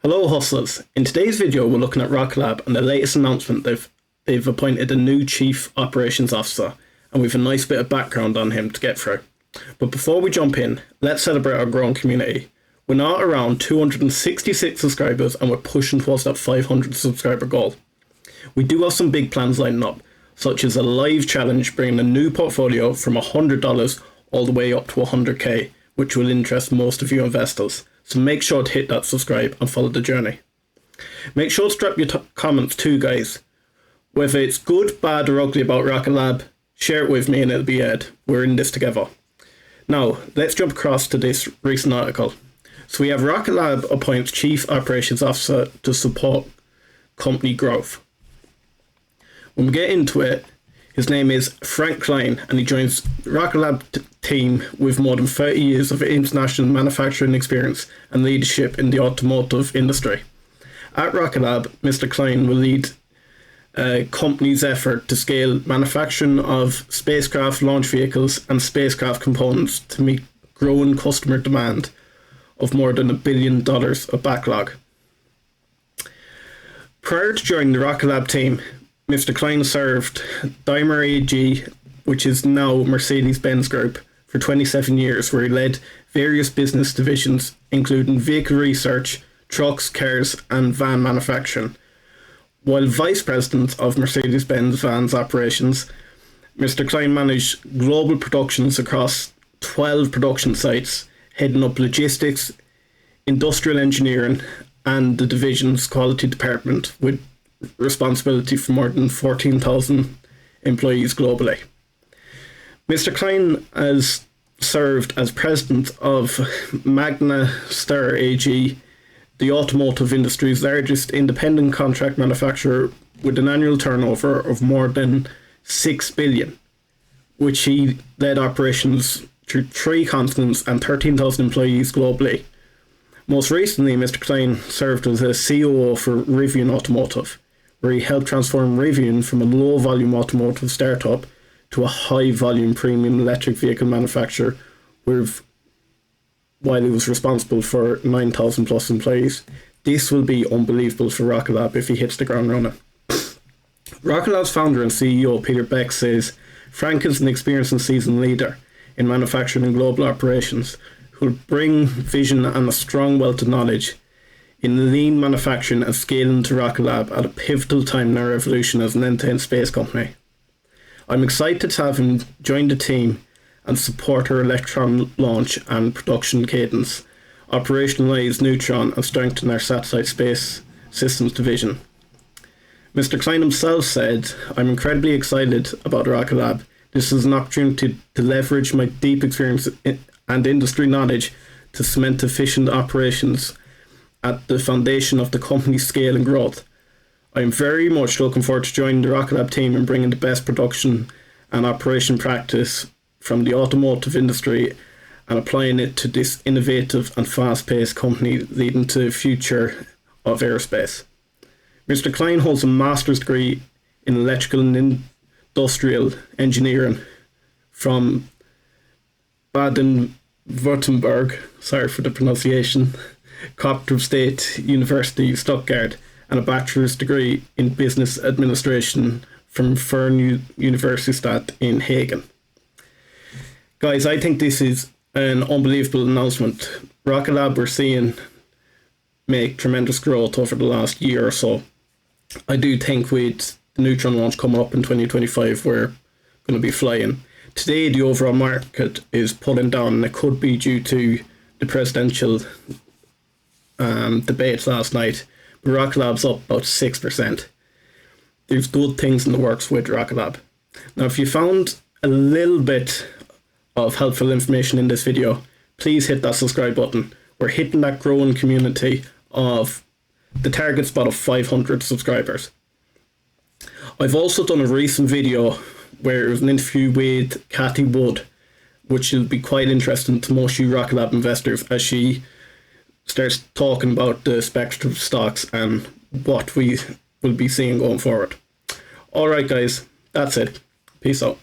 Hello hustlers, in today's video we're looking at Rocket Lab and the latest announcement they've appointed a new Chief Operations Officer, and we've a nice bit of background on him to get through. But before we jump in, let's celebrate our growing community. We're now around 266 subscribers and we're pushing towards that 500 subscriber goal. We do have some big plans lining up, such as a live challenge bringing a new portfolio from $100 all the way up to 100k, which will interest most of you investors. So make sure to hit that subscribe and follow the journey. Make sure to drop your comments too, guys. Whether it's good, bad or ugly about Rocket Lab, share it with me and it'll be aired. We're in this together. Now, let's jump across to this recent article. So we have Rocket Lab appoints Chief Operations Officer to support company growth. When we get into it, his name is Frank Klein and he joins the Rocket Lab team with more than 30 years of international manufacturing experience and leadership in the automotive industry. At Rocket Lab, Mr. Klein will lead company's effort to scale manufacturing of spacecraft launch vehicles and spacecraft components to meet growing customer demand of more than $1 billion of backlog. Prior to joining the Rocket Lab team, Mr. Klein served Daimler AG, which is now Mercedes-Benz Group, for 27 years, where he led various business divisions, including vehicle research, trucks, cars, and van manufacturing. While Vice President of Mercedes-Benz Vans operations, Mr. Klein managed global productions across 12 production sites, heading up logistics, industrial engineering, and the division's quality department, with responsibility for more than 14,000 employees globally. Mr. Klein has served as president of Magna Steyr AG, the automotive industry's largest independent contract manufacturer, with an annual turnover of more than 6 billion, which he led operations through 3 continents and 13,000 employees globally. Most recently, Mr. Klein served as a COO for Rivian Automotive, where he helped transform Rivian from a low-volume automotive startup to a high-volume premium electric vehicle manufacturer, while he was responsible for 9,000 plus employees. This will be unbelievable for Rocket Lab if he hits the ground running. Rocket Lab's founder and CEO Peter Beck says Frank is an experienced and seasoned leader in manufacturing and global operations who will bring vision and a strong wealth of knowledge in lean manufacturing and scaling to Rocket Lab at a pivotal time in our evolution as an end-to-end space company. I'm excited to have him join the team and support our Electron launch and production cadence, operationalize Neutron and strengthen our satellite space systems division. Mr. Klein himself said, "I'm incredibly excited about Rocket Lab. This is an opportunity to leverage my deep experience and industry knowledge to cement efficient operations at the foundation of the company's scale and growth. I am very much looking forward to joining the Rocket Lab team and bringing the best production and operation practice from the automotive industry and applying it to this innovative and fast-paced company leading to the future of aerospace." Mr. Klein holds a master's degree in electrical and industrial engineering from Baden-Württemberg, sorry for the pronunciation, Cooperative State University, Stuttgart, and a bachelor's degree in business administration from Fern Universität in Hagen. Guys, I think this is an unbelievable announcement. Rocket Lab we're seeing make tremendous growth over the last year or so. I do think with the Neutron launch coming up in 2025, we're going to be flying. Today, the overall market is pulling down, and it could be due to the presidential debates last night. But Rocket Lab's up about 6%. There's good things in the works with Rocket Lab. Now, if you found a little bit of helpful information in this video, please hit that subscribe button. We're hitting that growing community of the target spot of 500 subscribers. I've also done a recent video where it was an interview with Cathy Wood, which will be quite interesting to most you Rocket Lab investors as she starts talking about the spectrum stocks and what we will be seeing going forward. Alright guys, that's it. Peace out.